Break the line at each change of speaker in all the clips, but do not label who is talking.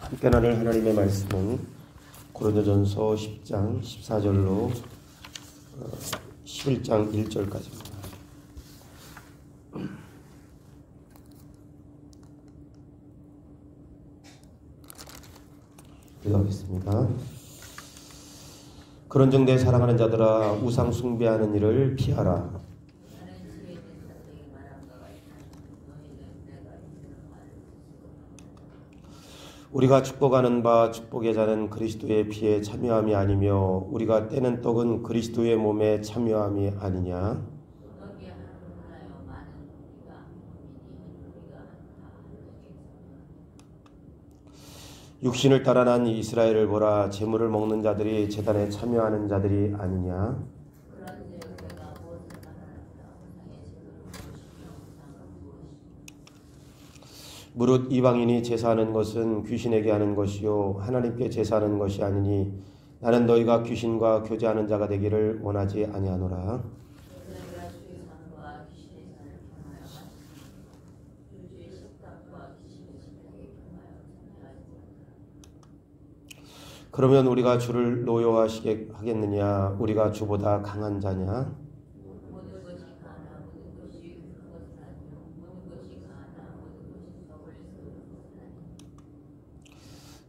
함께 나눌 하나님의 말씀은 고린도전서 10장 14절로 11장 1절까지입니다. 기도하겠습니다. 그런즉 내 사랑하는 자들아, 우상 숭배하는 일을 피하라. 우리가 축복하는 바 축복의 자는 그리스도의 피에 참여함이 아니며 우리가 떼는 떡은 그리스도의 몸에 참여함이 아니냐. 육신을 따라 난 이스라엘을 보라. 제물을 먹는 자들이 제단에 참여하는 자들이 아니냐. 무릇 이방인이 제사하는 것은 귀신에게 하는 것이요 하나님께 제사하는 것이 아니니 나는 너희가 귀신과 교제하는 자가 되기를 원하지 아니하노라. 그러면 우리가 주를 노여워하시게 하겠느냐? 우리가 주보다 강한 자냐?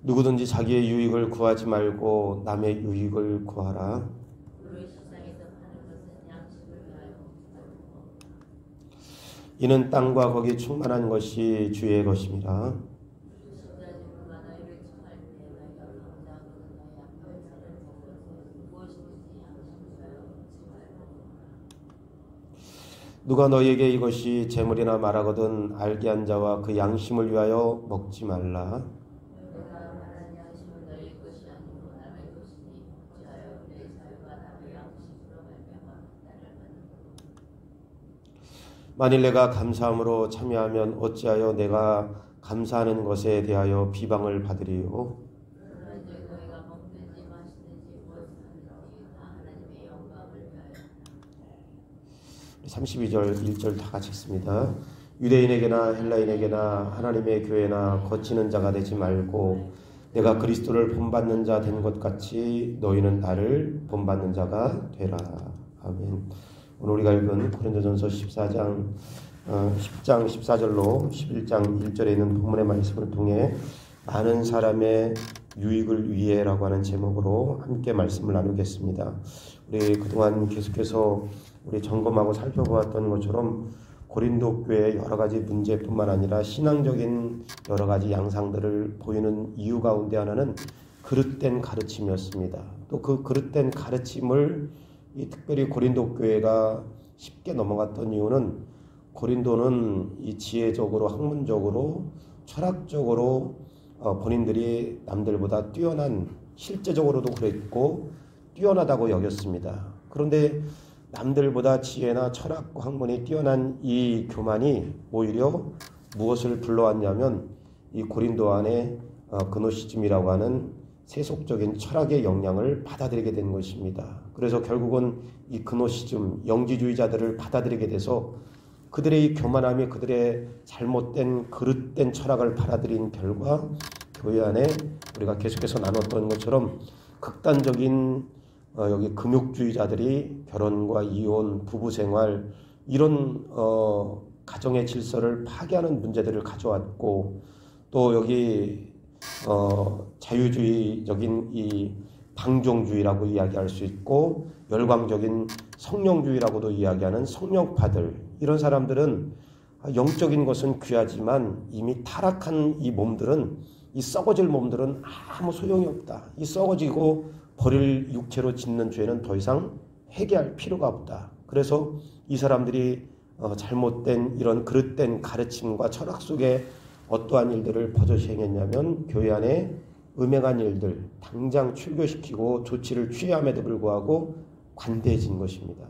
누구든지 자기의 유익을 구하지 말고 남의 유익을 구하라. 이는 땅과 거기 충만한 것이 주의 것임이라. 누가 너희에게 이것이 재물이나 말하거든 알게 한 자와 그 양심을 위하여 먹지 말라. 만일 내가 감사함으로 참여하면 어찌하여 내가 감사하는 것에 대하여 비방을 받으리요. 32절 1절 다 같이 읽습니다. 유대인에게나 헬라인에게나 하나님의 교회나 거치는 자가 되지 말고 내가 그리스도를 본받는 자 된 것 같이 너희는 나를 본받는 자가 되라. 아멘. 오늘 우리가 읽은 고린도전서 10장 14절로 11장 1절에 있는 본문의 말씀을 통해 많은 사람의 유익을 위해라고 하는 제목으로 함께 말씀을 나누겠습니다. 우리 그동안 계속해서 우리 점검하고 살펴보았던 것처럼 고린도 교회의 여러 가지 문제뿐만 아니라 신앙적인 여러 가지 양상들을 보이는 이유 가운데 하나는 그릇된 가르침이었습니다. 또 그 그릇된 가르침을 특별히 고린도 교회가 쉽게 넘어갔던 이유는 고린도는 이 지혜적으로 학문적으로 철학적으로 본인들이 남들보다 뛰어난, 실제적으로도 그랬고 뛰어나다고 여겼습니다. 그런데 남들보다 지혜나 철학과 학문이 뛰어난 이 교만이 오히려 무엇을 불러왔냐면 이 고린도 안에 그노시즘이라고 하는 세속적인 철학의 영향을 받아들이게 된 것입니다. 그래서 결국은 이 그노시즘, 영지주의자들을 받아들이게 돼서 그들의 이 교만함이 그들의 잘못된 그릇된 철학을 받아들인 결과 교회 안에 우리가 계속해서 나눴던 것처럼 극단적인 여기 금욕주의자들이 결혼과 이혼, 부부생활 이런 가정의 질서를 파괴하는 문제들을 가져왔고 또 여기 자유주의적인 이 방종주의라고 이야기할 수 있고 열광적인 성령주의라고도 이야기하는 성령파들 이런 사람들은 영적인 것은 귀하지만 이미 타락한 이 몸들은 이 썩어질 몸들은 아무 소용이 없다. 이 썩어지고 버릴 육체로 짓는 죄는 더 이상 회개할 필요가 없다. 그래서 이 사람들이 잘못된 이런 그릇된 가르침과 철학 속에 어떠한 일들을 버젓이 행했냐면 교회 안에 음행한 일들 당장 출교시키고 조치를 취함에도 불구하고 관대해진 것입니다.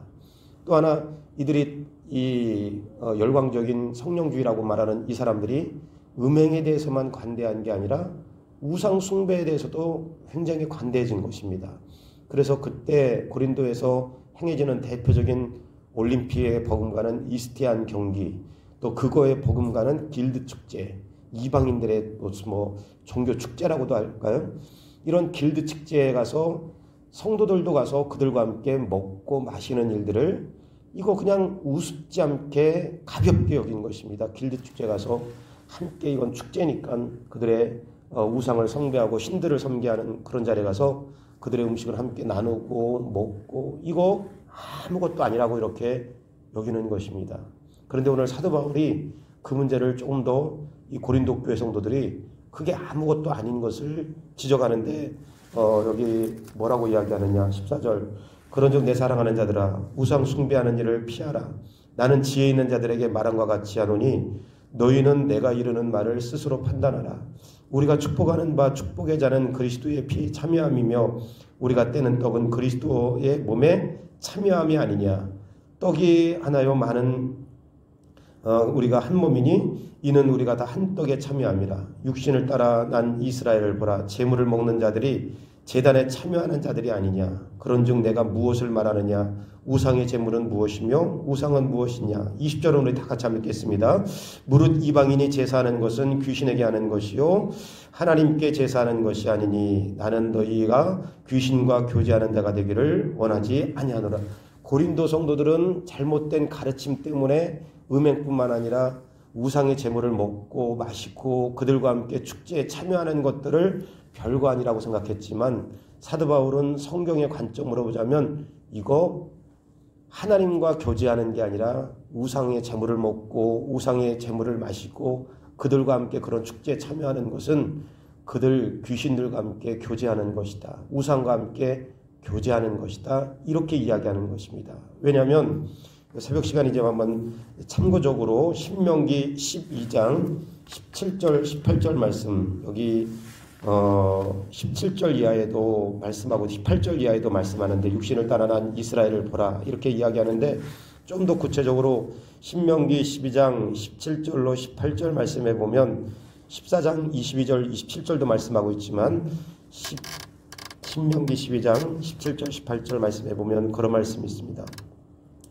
또 하나 이들이 이 열광적인 성령주의라고 말하는 이 사람들이 음행에 대해서만 관대한 게 아니라 우상 숭배에 대해서도 굉장히 관대해진 것입니다. 그래서 그때 고린도에서 행해지는 대표적인 올림픽의 버금가는 이스티안 경기, 또 그거의 버금가는 길드 축제, 이방인들의 무슨 종교 축제라고도 할까요? 이런 길드 축제에 가서 성도들도 가서 그들과 함께 먹고 마시는 일들을 이거 그냥 우습지 않게 가볍게 여긴 것입니다. 길드 축제 가서 함께 이건 축제니까 그들의 우상을 숭배하고 신들을 섬기하는 그런 자리에 가서 그들의 음식을 함께 나누고 먹고 이거 아무것도 아니라고 이렇게 여기는 것입니다. 그런데 오늘 사도 바울이 그 문제를 조금 더 이 고린도 교회 성도들이 그게 아무것도 아닌 것을 지적하는데 여기 뭐라고 이야기하느냐 14절 그런즉 내 사랑하는 자들아 우상 숭배하는 일을 피하라. 나는 지혜 있는 자들에게 말함과 같이 하노니 너희는 내가 이르는 말을 스스로 판단하라. 우리가 축복하는 바 축복의 자는 그리스도의 피에 참여함이며 우리가 떼는 떡은 그리스도의 몸에 참여함이 아니냐. 떡이 하나요 많은 우리가 한 몸이니 이는 우리가 다 한 떡에 참여함이라. 육신을 따라 난 이스라엘을 보라. 제물을 먹는 자들이 제단에 참여하는 자들이 아니냐. 그런즉 내가 무엇을 말하느냐. 우상의 제물은 무엇이며 우상은 무엇이냐. 20절은 우리 다 같이 한번 읽겠습니다. 무릇 이방인이 제사하는 것은 귀신에게 하는 것이요 하나님께 제사하는 것이 아니니 나는 너희가 귀신과 교제하는 자가 되기를 원하지 아니하노라. 고린도 성도들은 잘못된 가르침 때문에 음행뿐만 아니라 우상의 제물을 먹고 마시고 그들과 함께 축제에 참여하는 것들을 별거 아니라고 생각했지만 사도 바울은 성경의 관점으로 보자면 이거 하나님과 교제하는 게 아니라 우상의 제물을 먹고 우상의 제물을 마시고 그들과 함께 그런 축제에 참여하는 것은 그들 귀신들과 함께 교제하는 것이다. 우상과 함께 교제하는 것이다. 이렇게 이야기하는 것입니다. 왜냐하면 새벽 시간이지만 한번 참고적으로 신명기 12장 17절 18절 말씀 여기 17절 이하에도 말씀하고 18절 이하에도 말씀하는데 육신을 따라 난 이스라엘을 보라 이렇게 이야기하는데 좀 더 구체적으로 신명기 12장 17절로 18절 말씀해 보면 14장 22절 27절도 말씀하고 있지만 신명기 12장 17절 18절 말씀해 보면 그런 말씀이 있습니다.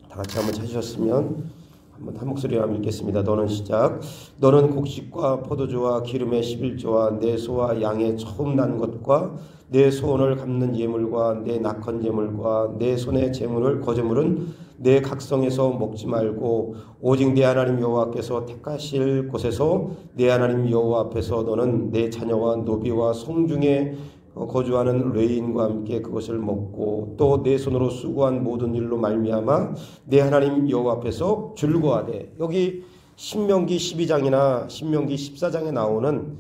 다 같이 한번 찾으셨으면 한번 한 목소리로 한번 읽겠습니다. 너는 시작. 너는 곡식과 포도주와 기름의 11조와 내 소와 양의 처음 난 것과 내 소원을 갚는 예물과 내 낙헌 예물과 내 손의 제물을 거제물은 내 각성에서 먹지 말고 오직 내 하나님 여호와께서 택하실 곳에서 내 하나님 여호와 앞에서 너는 내 자녀와 노비와 성중에 거주하는 레인과 함께 그것을 먹고 또 내 손으로 수고한 모든 일로 말미암아 내 하나님 여호와 앞에서 즐거워하되. 여기 신명기 12장이나 신명기 14장에 나오는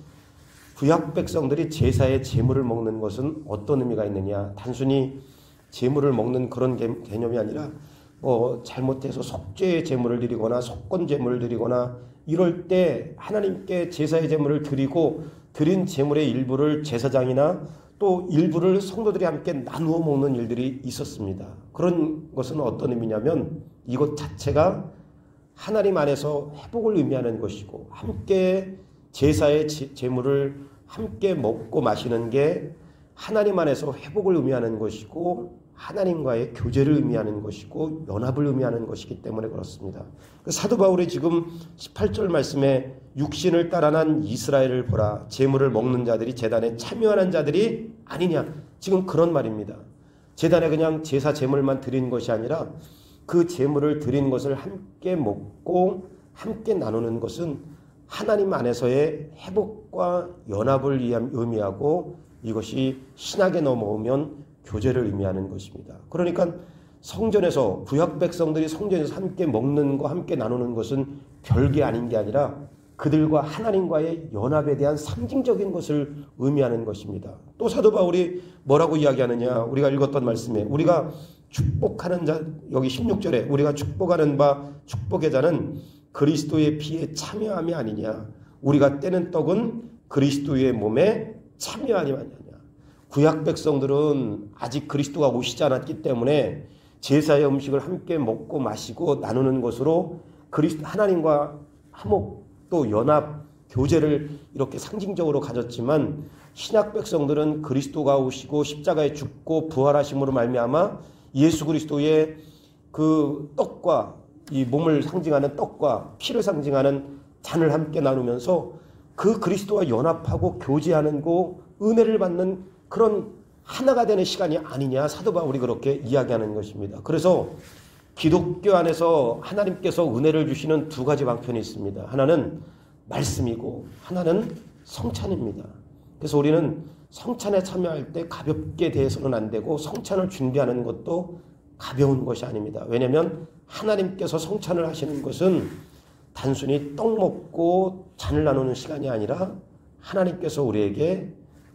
구약 백성들이 제사의 제물을 먹는 것은 어떤 의미가 있느냐. 단순히 제물을 먹는 그런 개념이 아니라 잘못해서 속죄의 제물을 드리거나 속건 제물을 드리거나 이럴 때 하나님께 제사의 제물을 드리고 드린 제물의 일부를 제사장이나 또 일부를 성도들이 함께 나누어 먹는 일들이 있었습니다. 그런 것은 어떤 의미냐면 이것 자체가 하나님 안에서 회복을 의미하는 것이고 함께 제사의 제물을 함께 먹고 마시는 게 하나님 안에서 회복을 의미하는 것이고 하나님과의 교제를 의미하는 것이고 연합을 의미하는 것이기 때문에 그렇습니다. 사도 바울이 지금 18절 말씀에 육신을 따라 난 이스라엘을 보라. 제물을 먹는 자들이 제단에 참여하는 자들이 아니냐. 지금 그런 말입니다. 제단에 그냥 제사 제물만 드린 것이 아니라 그 제물을 드린 것을 함께 먹고 함께 나누는 것은 하나님 안에서의 회복과 연합을 의미하고 이것이 신학에 넘어오면 교제를 의미하는 것입니다. 그러니까 성전에서 구약 백성들이 성전에서 함께 먹는 거 함께 나누는 것은 별게 아닌 게 아니라 그들과 하나님과의 연합에 대한 상징적인 것을 의미하는 것입니다. 또 사도 바울이 뭐라고 이야기하느냐. 우리가 읽었던 말씀에 우리가 축복하는 자 여기 16절에 우리가 축복하는 바 축복의 자는 그리스도의 피에 참여함이 아니냐. 우리가 떼는 떡은 그리스도의 몸에 참여함이 아니냐. 구약 백성들은 아직 그리스도가 오시지 않았기 때문에 제사의 음식을 함께 먹고 마시고 나누는 것으로 하나님과 화목 또 연합 교제를 이렇게 상징적으로 가졌지만 신약 백성들은 그리스도가 오시고 십자가에 죽고 부활하심으로 말미암아 예수 그리스도의 그 떡과 이 몸을 상징하는 떡과 피를 상징하는 잔을 함께 나누면서 그 그리스도와 연합하고 교제하는 거, 은혜를 받는 그런 하나가 되는 시간이 아니냐, 사도 바울이 그렇게 이야기하는 것입니다. 그래서 기독교 안에서 하나님께서 은혜를 주시는 두 가지 방편이 있습니다. 하나는 말씀이고 하나는 성찬입니다. 그래서 우리는 성찬에 참여할 때 가볍게 대해서는 안 되고, 성찬을 준비하는 것도 가벼운 것이 아닙니다. 왜냐하면 하나님께서 성찬을 하시는 것은 단순히 떡 먹고 잔을 나누는 시간이 아니라 하나님께서 우리에게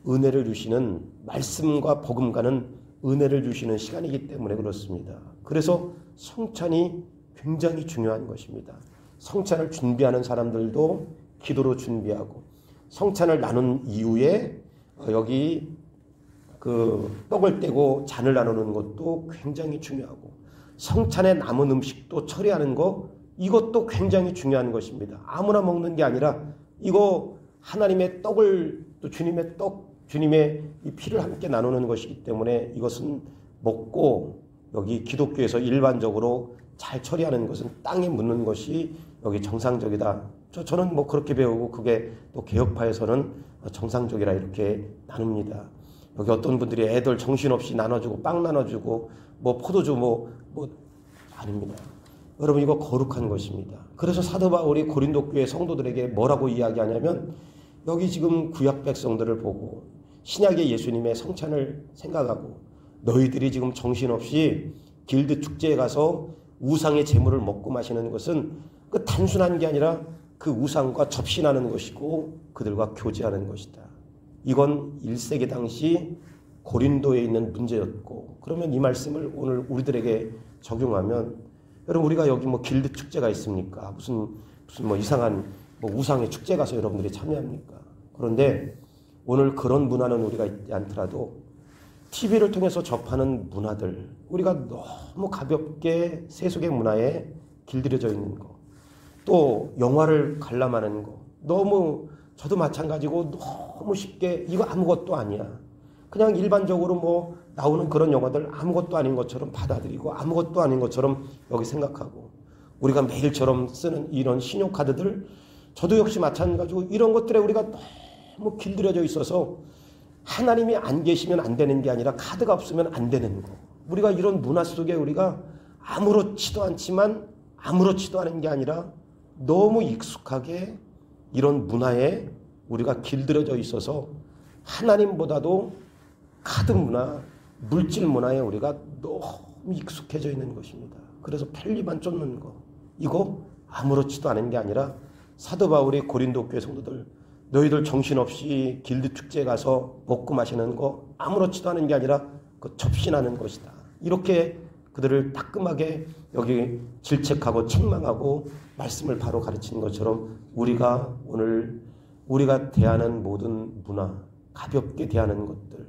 은혜를 주시는, 말씀과 복음과는 은혜를 주시는 시간이기 때문에 그렇습니다. 그래서 성찬이 굉장히 중요한 것입니다. 성찬을 준비하는 사람들도 기도로 준비하고, 성찬을 나눈 이후에 여기 그 떡을 떼고 잔을 나누는 것도 굉장히 중요하고, 성찬에 남은 음식도 처리하는 거, 이것도 굉장히 중요한 것입니다. 아무나 먹는 게 아니라 이거 하나님의 떡을, 또 주님의 떡, 주님의 이 피를 함께 나누는 것이기 때문에 이것은 먹고, 여기 기독교에서 일반적으로 잘 처리하는 것은 땅에 묻는 것이 여기 정상적이다. 저는 뭐 그렇게 배우고, 그게 또 개혁파에서는 정상적이라 이렇게 나눕니다. 여기 어떤 분들이 애들 정신없이 나눠주고, 빵 나눠주고, 뭐 포도주 뭐 아닙니다. 여러분, 이거 거룩한 것입니다. 그래서 사도 바울이 고린도 교회 성도들에게 뭐라고 이야기하냐면, 여기 지금 구약 백성들을 보고 신약의 예수님의 성찬을 생각하고, 너희들이 지금 정신없이 길드 축제에 가서 우상의 제물을 먹고 마시는 것은 그 단순한 게 아니라 그 우상과 접신하는 것이고 그들과 교제하는 것이다. 이건 1세기 당시 고린도에 있는 문제였고, 그러면 이 말씀을 오늘 우리들에게 적용하면, 여러분, 우리가 여기 뭐 길드 축제가 있습니까? 무슨 뭐 이상한 뭐 우상의 축제 가서 여러분들이 참여합니까? 그런데 오늘 그런 문화는 우리가 있지 않더라도 TV를 통해서 접하는 문화들, 우리가 너무 가볍게 세속의 문화에 길들여져 있는 거, 또 영화를 관람하는 거, 너무, 저도 마찬가지고 너무 쉽게 이거 아무것도 아니야, 그냥 일반적으로 뭐 나오는 그런 영화들 아무것도 아닌 것처럼 받아들이고, 아무것도 아닌 것처럼 여기 생각하고, 우리가 매일처럼 쓰는 이런 신용카드들, 저도 역시 마찬가지고 이런 것들에 우리가 너무 길들여져 있어서 하나님이 안 계시면 안 되는 게 아니라 카드가 없으면 안 되는 거, 우리가 이런 문화 속에 우리가 아무렇지도 않지만 아무렇지도 않은 게 아니라 너무 익숙하게 이런 문화에 우리가 길들여져 있어서 하나님보다도 카드 문화, 물질 문화에 우리가 너무 익숙해져 있는 것입니다. 그래서 편리만 쫓는 거, 이거 아무렇지도 않은 게 아니라 사도 바울이 고린도 교회 성도들, 너희들 정신없이 길드 축제에 가서 먹고 마시는 거 아무렇지도 않은 게 아니라 그 접신하는 것이다. 이렇게 그들을 따끔하게 여기 질책하고 책망하고 말씀을 바로 가르치는 것처럼, 우리가 오늘 우리가 대하는 모든 문화, 가볍게 대하는 것들,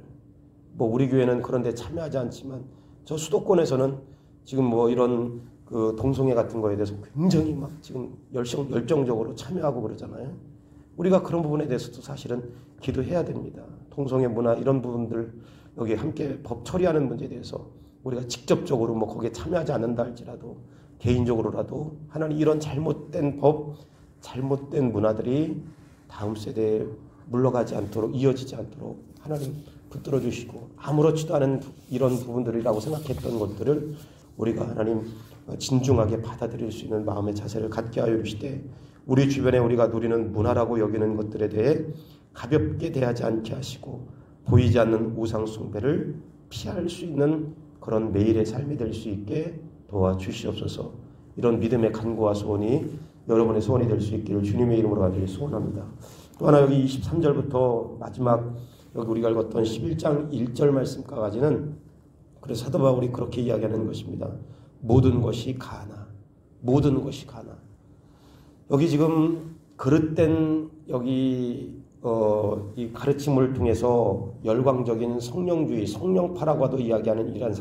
뭐 우리 교회는 그런데 참여하지 않지만 저 수도권에서는 지금 뭐 이런 그 동성애 같은 거에 대해서 굉장히 막 지금 열정적으로 참여하고 그러잖아요. 우리가 그런 부분에 대해서도 사실은 기도해야 됩니다. 동성애 문화 이런 부분들 여기 함께 법 처리하는 문제에 대해서 우리가 직접적으로 뭐 거기에 참여하지 않는다 할지라도 개인적으로라도 하나님 이런 잘못된 법, 잘못된 문화들이 다음 세대에 물러가지 않도록, 이어지지 않도록 하나님 붙들어 주시고, 아무렇지도 않은 이런 부분들이라고 생각했던 것들을 우리가 하나님 진중하게 받아들일 수 있는 마음의 자세를 갖게 하여 주시되, 우리 주변에 우리가 누리는 문화라고 여기는 것들에 대해 가볍게 대하지 않게 하시고, 보이지 않는 우상 숭배를 피할 수 있는 그런 매일의 삶이 될 수 있게 도와주시옵소서. 이런 믿음의 간구와 소원이 여러분의 소원이 될 수 있기를 주님의 이름으로 간절히 소원합니다. 또 하나, 여기 23절부터 마지막 여기 우리가 읽었던 11장 1절 말씀까지는 그래서 사도 바울이 그렇게 이야기하는 것입니다. 모든 것이 가나, 모든 것이 가나. 여기 지금 그릇된 여기 이 가르침을 통해서 열광적인 성령주의, 성령파라고도 이야기하는 이런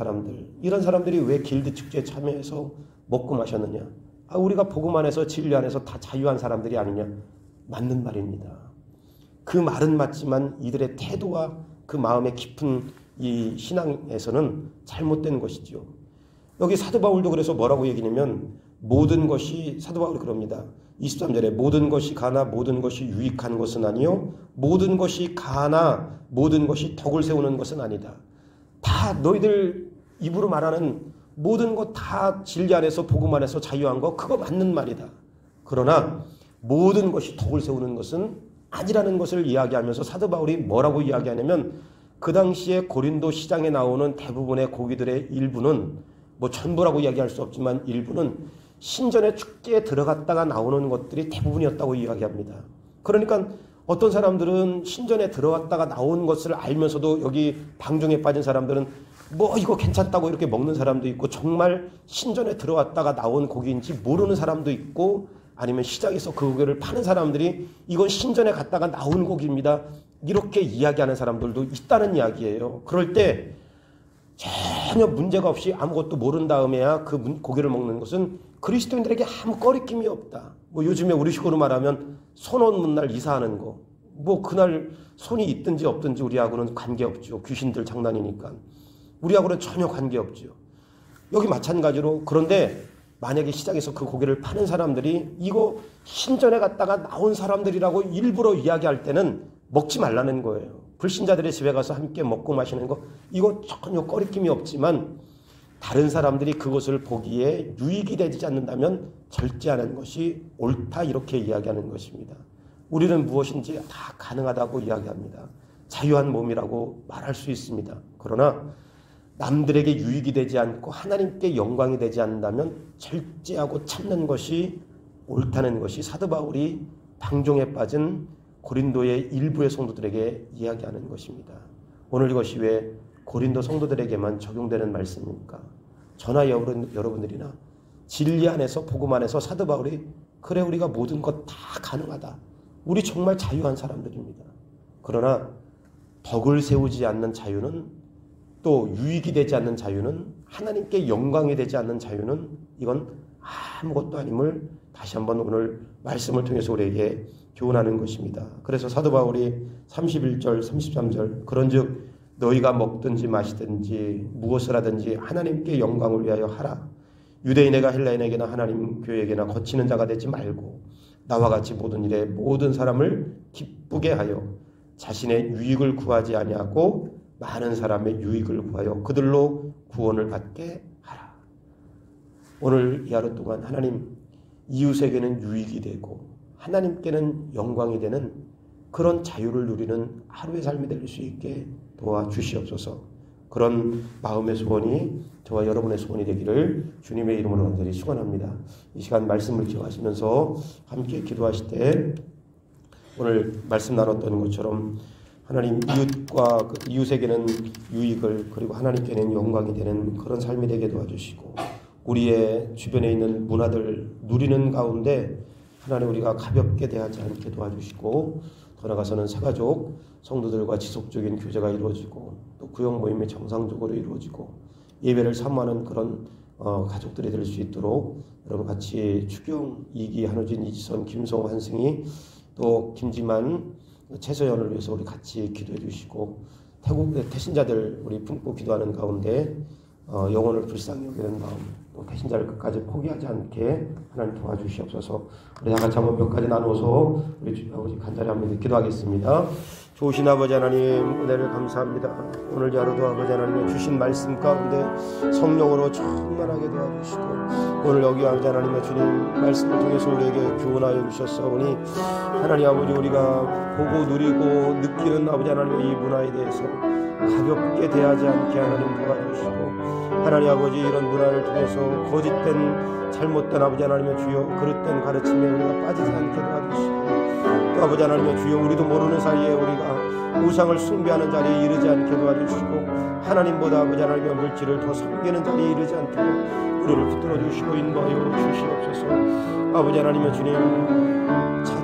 사람들이 왜 길드 축제에 참여해서 먹고 마셨느냐? 우리가 복음 안에서 진리 안에서 다 자유한 사람들이 아니냐? 맞는 말입니다. 그 말은 맞지만 이들의 태도와 그 마음의 깊은 이 신앙에서는 잘못된 것이지요. 여기 사도 바울도 그래서 뭐라고 얘기냐면, 모든 것이, 사도 바울이 그럽니다. 23절에 모든 것이 가나 모든 것이 유익한 것은 아니요 모든 것이 가나 모든 것이 덕을 세우는 것은 아니다. 다 너희들 입으로 말하는 모든 것 다 진리 안에서 복음 안에서 자유한 거 그거 맞는 말이다. 그러나 모든 것이 덕을 세우는 것은 아니라는 것을 이야기하면서 사도 바울이 뭐라고 이야기하냐면 그 당시에 고린도 시장에 나오는 대부분의 고기들의 일부는 뭐 전부라고 이야기할 수 없지만 일부는 신전의 축제에 들어갔다가 나오는 것들이 대부분이었다고 이야기합니다. 그러니까 어떤 사람들은 신전에 들어갔다가 나온 것을 알면서도 여기 방종에 빠진 사람들은 뭐 이거 괜찮다고 이렇게 먹는 사람도 있고 정말 신전에 들어갔다가 나온 고기인지 모르는 사람도 있고 아니면 시장에서 그 고기를 파는 사람들이 이건 신전에 갔다가 나온 고기입니다. 이렇게 이야기하는 사람들도 있다는 이야기예요. 그럴 때 전혀 문제가 없이 아무것도 모른 다음에야 그 고기를 먹는 것은 그리스도인들에게 아무 꺼리낌이 없다. 뭐 요즘에 우리식으로 말하면 손 없는 날 이사하는 거. 뭐 그날 손이 있든지 없든지 우리하고는 관계없죠. 귀신들 장난이니까. 우리하고는 전혀 관계없죠. 여기 마찬가지로 그런데 만약에 시장에서 그 고기를 파는 사람들이 이거 신전에 갔다가 나온 사람들이라고 일부러 이야기할 때는 먹지 말라는 거예요. 불신자들의 집에 가서 함께 먹고 마시는 거 이거 전혀 꺼리낌이 없지만 다른 사람들이 그것을 보기에 유익이 되지 않는다면 절제하는 것이 옳다 이렇게 이야기하는 것입니다. 우리는 무엇인지 다 가능하다고 이야기합니다. 자유한 몸이라고 말할 수 있습니다. 그러나 남들에게 유익이 되지 않고 하나님께 영광이 되지 않는다면 절제하고 참는 것이 옳다는 것이 사도 바울이 방종에 빠진 고린도의 일부의 성도들에게 이야기하는 것입니다. 오늘 이것이 왜 고린도 성도들에게만 적용되는 말씀입니까? 저나 여러분들이나 진리 안에서 복음 안에서 사도 바울이 그래 우리가 모든 것 다 가능하다. 우리 정말 자유한 사람들입니다. 그러나 덕을 세우지 않는 자유는 또 유익이 되지 않는 자유는 하나님께 영광이 되지 않는 자유는 이건 아무것도 아님을 다시 한번 오늘 말씀을 통해서 우리에게 교훈하는 것입니다. 그래서 사도 바울이 31절 33절 그런즉 너희가 먹든지 마시든지 무엇을 하든지 하나님께 영광을 위하여 하라. 유대인에게 헬라인에게나 하나님 교회에게나 거치는 자가 되지 말고 나와 같이 모든 일에 모든 사람을 기쁘게 하여 자신의 유익을 구하지 아니하고 많은 사람의 유익을 구하여 그들로 구원을 받게 하라. 오늘 이 하루 동안 하나님 이웃에게는 유익이 되고 하나님께는 영광이 되는 그런 자유를 누리는 하루의 삶이 될 수 있게 도와주시옵소서. 그런 마음의 소원이 저와 여러분의 소원이 되기를 주님의 이름으로 간절히 축원합니다. 이 시간 말씀을 기억하시면서 함께 기도하실 때 오늘 말씀 나눴던 것처럼 하나님 이웃과 이웃에게는 유익을 그리고 하나님께는 영광이 되는 그런 삶이 되게 도와주시고 우리의 주변에 있는 문화들 누리는 가운데 하나님 우리가 가볍게 대하지 않게 도와주시고 더 나아가서는 새가족 성도들과 지속적인 교제가 이루어지고 또 구역 모임이 정상적으로 이루어지고 예배를 사모하는 그런 가족들이 될 수 있도록 여러분 같이 추경, 이기, 한우진, 이지선, 김성호, 한승희 또 김지만, 최소연을 위해서 우리 같이 기도해 주시고 태국 태신자들 우리 품고 기도하는 가운데 영혼을 불쌍히 여기는 마음 또 태신자를 끝까지 포기하지 않게 하나님 도와주시옵소서. 우리 다 같이 한번 몇 가지 나누어서 우리 아버지 간절히 한번 기도하겠습니다. 좋으신 아버지 하나님 은혜를 감사합니다. 오늘 하루도 아버지 하나님의 주신 말씀 가운데 성령으로 충만하게 도와주시고 오늘 여기 아버지 하나님의 주님 말씀을 통해서 우리에게 교훈하여 주셨사오니 하나님 아버지 우리가 보고 누리고 느끼는 아버지 하나님의 이 문화에 대해서 가볍게 대하지 않게 하나님 도와주시고 하나님 아버지 이런 문화를 통해서 거짓된 잘못된 아버지 하나님의 주여 그릇된 가르침에 우리가 빠지지 않게 도와주시고 또 아버지 하나님의 주여 우리도 모르는 사이에 우리가 우상을 숭배하는 자리에 이르지 않게 도와주시고 하나님보다 아버지 하나님의 물질을 더 섬기는 자리에 이르지 않도록 우리를 붙들어 주시고 인도하여 주시옵소서. 아버지 하나님의 주님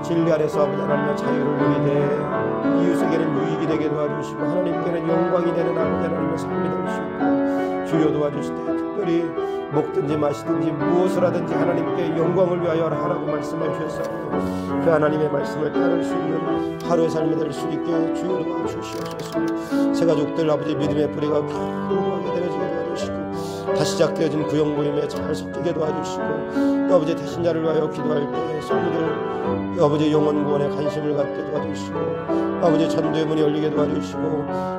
진리 안에서 아버지 하나님의 자유를 누리되 이웃에게는 유익이 되게 도와주시고 하나님께는 영광이 되는 아버지 하나님의 삶이 될 수 있고 주여 도와주실 때 특별히 먹든지 마시든지 무엇을 하든지 하나님께 영광을 위하여 하라고 말씀해 주셨사오니 그 하나님의 말씀을 따를 수 있는 하루의 삶이 될 수 있게 주여 도와주시옵소서. 새가족들 아버지 믿음의 뿌리가 견고하게 되어지게 도와주시고 다시 시작되어진 구역 모임에 잘 섞이게 도와주시고, 아버지 대신자를 위하여 기도할 때 성도들 아버지 영혼 구원에 관심을 갖게 도와주시고, 아버지 전도의 문이 열리게 도와주시고,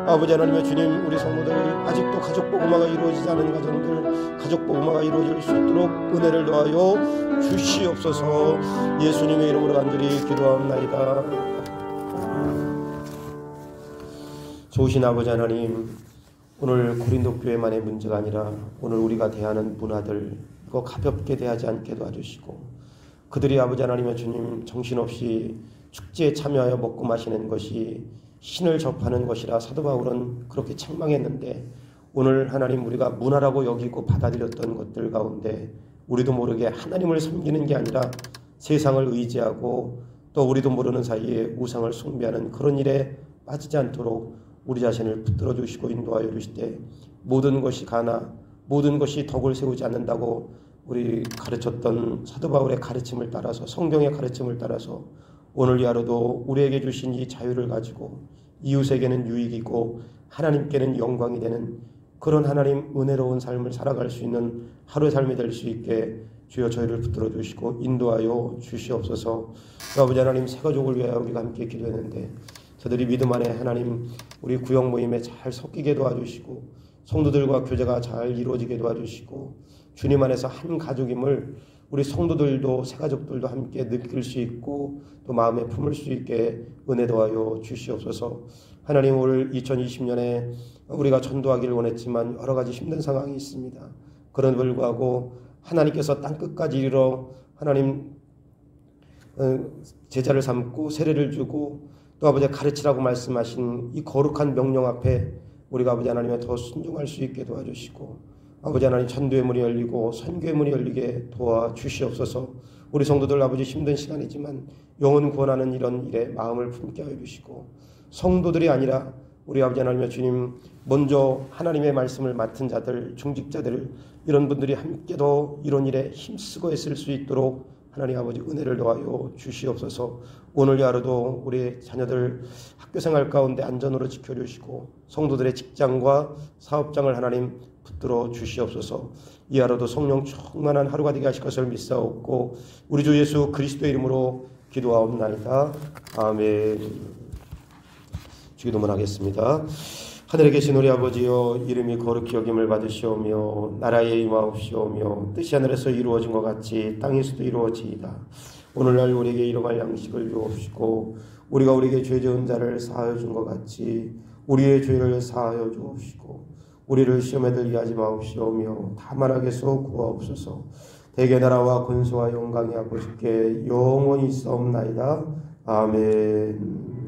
아버지 하나님의 주님, 우리 성도들 아직도 가족 복음화가 이루어지지 않은 가정들 가족 복음화가 이루어질 수 있도록 은혜를 더하여 주시옵소서. 예수님의 이름으로 간절히 기도하옵나이다. 좋으신 아버지 하나님, 오늘 고린도 교회만의 문제가 아니라 오늘 우리가 대하는 문화들 이거 가볍게 대하지 않게 도와주시고, 그들이 아버지 하나님의 주님 정신없이 축제에 참여하여 먹고 마시는 것이 신을 접하는 것이라 사도 바울은 그렇게 책망했는데, 오늘 하나님 우리가 문화라고 여기고 받아들였던 것들 가운데 우리도 모르게 하나님을 섬기는 게 아니라 세상을 의지하고 또 우리도 모르는 사이에 우상을 숭배하는 그런 일에 빠지지 않도록 우리 자신을 붙들어 주시고 인도하여 주시되, 모든 것이 가나 모든 것이 덕을 세우지 않는다고 우리 가르쳤던 사도 바울의 가르침을 따라서, 성경의 가르침을 따라서 오늘 이 하루도 우리에게 주신 이 자유를 가지고 이웃에게는 유익이고 하나님께는 영광이 되는 그런 하나님 은혜로운 삶을 살아갈 수 있는 하루의 삶이 될 수 있게 주여 저희를 붙들어 주시고 인도하여 주시옵소서. 아버지 하나님, 새 가족을 위하여 우리가 함께 기도했는데 저들이 믿음 안에 하나님 우리 구역 모임에 잘 섞이게 도와주시고, 성도들과 교제가 잘 이루어지게 도와주시고, 주님 안에서 한 가족임을 우리 성도들도 새 가족들도 함께 느낄 수 있고 또 마음에 품을 수 있게 은혜 도하여 주시옵소서. 하나님, 올 2020년에 우리가 전도하기를 원했지만 여러 가지 힘든 상황이 있습니다. 그런 불구하고 하나님께서 땅끝까지 이르러 하나님 제자를 삼고 세례를 주고 또 아버지 가르치라고 말씀하신 이 거룩한 명령 앞에 우리가 아버지 하나님에 더 순종할 수 있게 도와주시고, 아버지 하나님 전도의 문이 열리고 선교의 문이 열리게 도와주시옵소서. 우리 성도들 아버지 힘든 시간이지만 영혼 구원하는 이런 일에 마음을 품게 하여 주시고, 성도들이 아니라 우리 아버지 하나님의 주님 먼저 하나님의 말씀을 맡은 자들, 중직자들 이런 분들이 함께 더 이런 일에 힘쓰고 있을 수 있도록 하나님 아버지 은혜를 더하여 주시옵소서. 오늘 하루도 우리 자녀들 학교생활 가운데 안전으로 지켜주시고 성도들의 직장과 사업장을 하나님 붙들어 주시옵소서. 이 하루도 성령 충만한 하루가 되게 하실 것을 믿사옵고 우리 주 예수 그리스도의 이름으로 기도하옵나이다. 아멘. 주기도문 하겠습니다. 하늘에 계신 우리 아버지여, 이름이 거룩히 여김을 받으시오며 나라에 임하옵시오며 뜻이 하늘에서 이루어진 것 같이 땅에서도 이루어지이다. 오늘날 우리에게 일용할 양식을 주옵시고 우리가 우리에게 죄 지은 자를 사하여 준 것 같이 우리의 죄를 사하여 주옵시고 우리를 시험에 들게 하지 마옵시오며 다만 악에서 구하옵소서. 대개 나라와 권세와 영광이 아버지께 영원히 있사옵나이다. 아멘.